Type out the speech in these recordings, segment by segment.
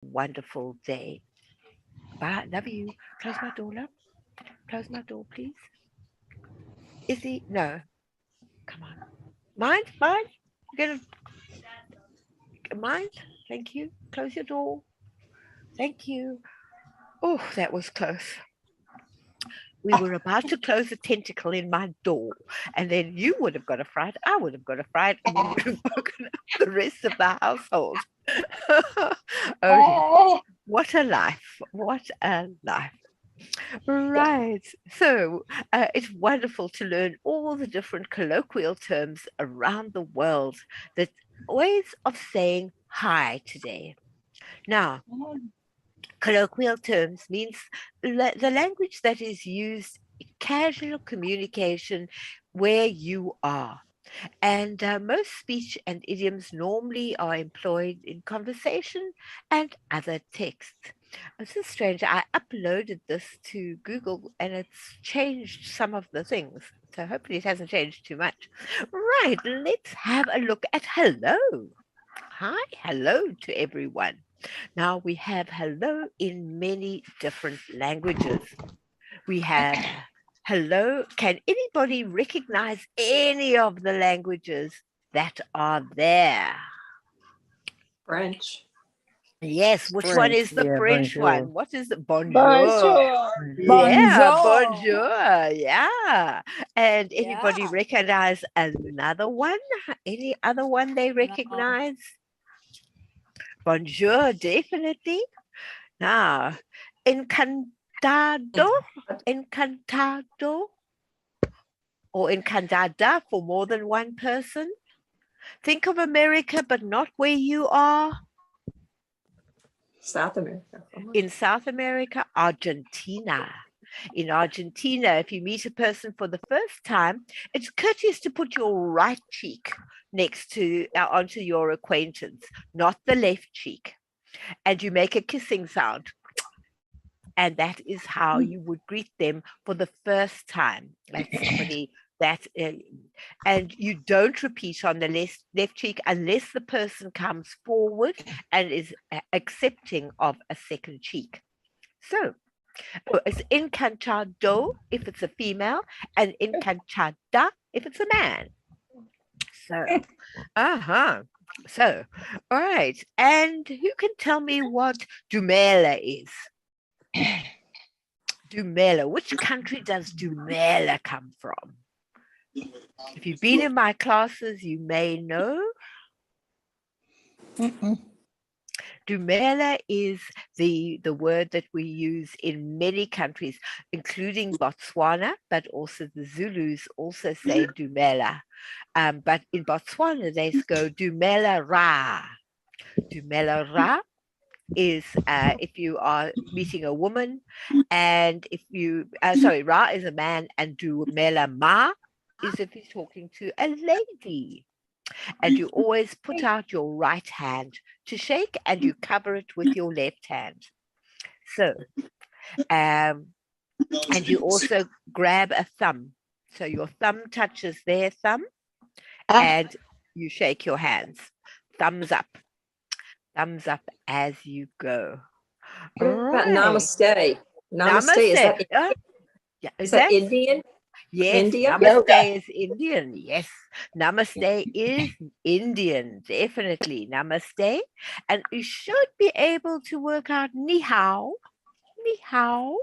wonderful day. Bye. Love you. Close my door, love. Close my door, please. Izzy, no. Come on. Mind? Mind? You're gonna mind? Thank you. Close your door. Thank you. Oh, that was close. We were about to close a tentacle in my door, and then you would have got a fright, I would have got a fright, and we would have woken up the rest of the household. Oh dear. What a life. What a life. Right. So it's wonderful to learn all the different colloquial terms around the world, the ways of saying hi today. Now, colloquial terms means the language that is used in casual communication where you are. And most speech and idioms normally are employed in conversation and other texts. This is strange. I uploaded this to Google and it's changed some of the things. So hopefully it hasn't changed too much. Right, let's have a look at hello. Hi, hello to everyone. Now we have hello in many different languages. We have hello. Can anybody recognize any of the languages that are there? French. Yes, which one French, is the yeah, French bonjour. one? What is the bonjour? Bonjour. Yeah, Bonjour. bonjour. Yeah. And anybody Yeah. recognize another one? Any other one they recognize? Bonjour, definitely. Now, encantado, encantado, or encantada for more than one person. Think of America, but not where you are. South America. In South America, Argentina. In Argentina, if you meet a person for the first time, it's courteous to put your right cheek next to onto your acquaintance, not the left cheek. And you make a kissing sound. And that is how you would greet them for the first time. Like somebody that, and you don't repeat on the left cheek unless the person comes forward and is accepting of a second cheek. So it's encantado if it's a female and encantada if it's a man. So, So, all right. And who can tell me what Dumela is? Dumela. Which country does Dumela come from? If you've been in my classes, you may know. Dumela is the word that we use in many countries, including Botswana, but also the Zulus also say Dumela. But in Botswana, they go Dumela Ra. Dumela Ra is if you are meeting a woman, and if you, sorry, Ra is a man, and Dumela Ma is if you're talking to a lady. And you always put out your right hand to shake and you cover it with your left hand. So, and you also grab a thumb. So your thumb touches their thumb and you shake your hands. Thumbs up as you go. What about namaste? Namaste. Is that Indian? Yes, India? namaste is Indian. Yes, namaste is Indian, definitely. Namaste. And you should be able to work out ni hao. Ni hao.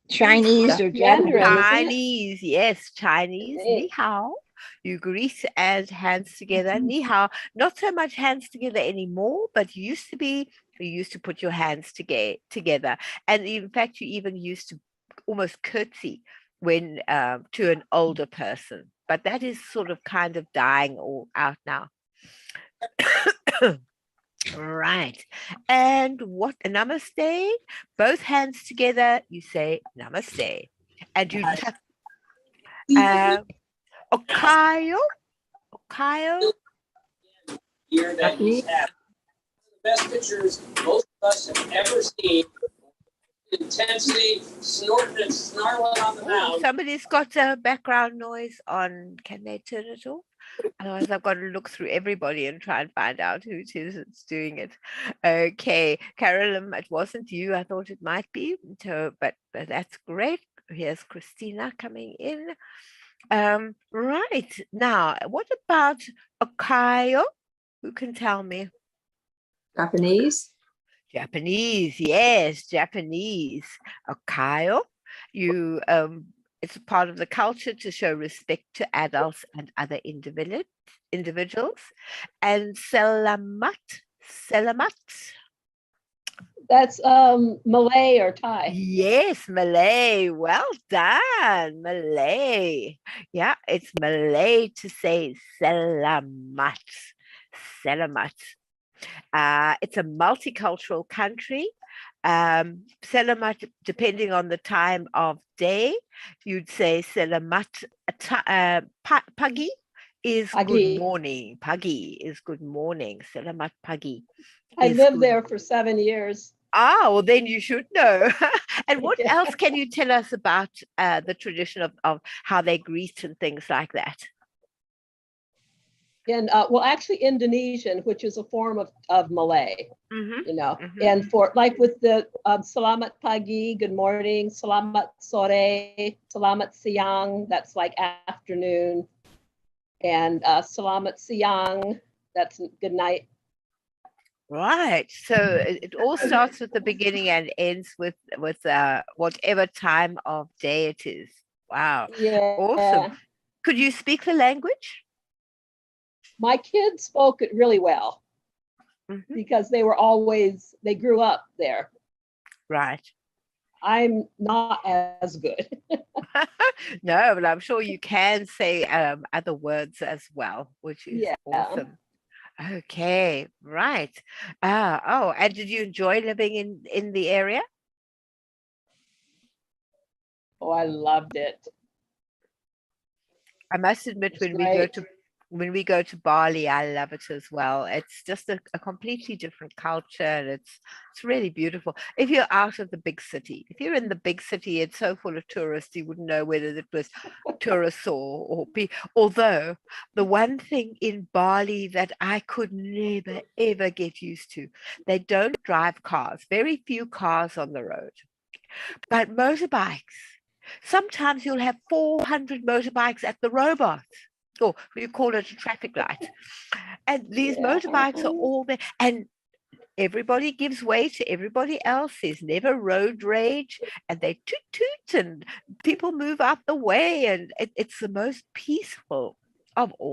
Chinese or Mandarin. Chinese, yes, Chinese. Ni hao. You greet and hands together. Ni hao. Not so much hands together anymore, but you used to put your hands together. And in fact, you even used to almost curtsy when to an older person, but that is sort of kind of dying all out now. Right. And what namaste? Both hands together, you say namaste. And you okayo. Okayo. Here that we have the best pictures most of us have ever seen. Intensity, snorting and snarling on the mound. Somebody's got a background noise on. Can they turn it off? Otherwise, I've got to look through everybody and try and find out who it is that's doing it. Okay, Carolyn, it wasn't you. I thought it might be. So, but that's great. Here's Christina coming in. Right now, what about Okayo? Who can tell me? Japanese. Japanese, yes, Japanese. Okayo. You it's a part of the culture to show respect to adults and other individuals. And selamat. That's Malay or Thai. Yes, Malay. Well done, Malay. Yeah, it's Malay to say selamat. Selamat. It's a multicultural country. Selamat, depending on the time of day, you'd say selamat pagi is good Pagi. morning. Pagi is good morning. Selamat pagi. I is lived good there for 7 years. Ah, well, then you should know. And what Yeah. else can you tell us about the tradition of how they greet and things like that? And well, actually Indonesian, which is a form of Malay, Mhm, you know, mhm. and for like with the selamat pagi, good morning, selamat sore, selamat siang, that's like afternoon, and selamat siang, that's good night. Right. So it all starts with the beginning and ends with whatever time of day it is. Wow. Yeah. Awesome. Could you speak the language? My kids spoke it really well Mhm. because they grew up there. Right. I'm not as good. No, but I'm sure you can say other words as well, which is Yeah. awesome. Okay, right. Oh, and did you enjoy living in the area? Oh, I loved it. I must admit, It's when great. we go to Bali, I love it as well. It's just a completely different culture, and it's really beautiful. If you're out of the big city, if you're in the big city, it's so full of tourists, you wouldn't know whether it was tourists although the one thing in Bali that I could never ever get used to, they don't drive cars, very few cars on the road, but motorbikes. Sometimes you'll have 400 motorbikes at the robot, or you call it a traffic light. And these Yeah. motorbikes are all there, and everybody gives way to everybody else. There's never road rage, and they toot toot, and people move out the way, and it's the most peaceful of all.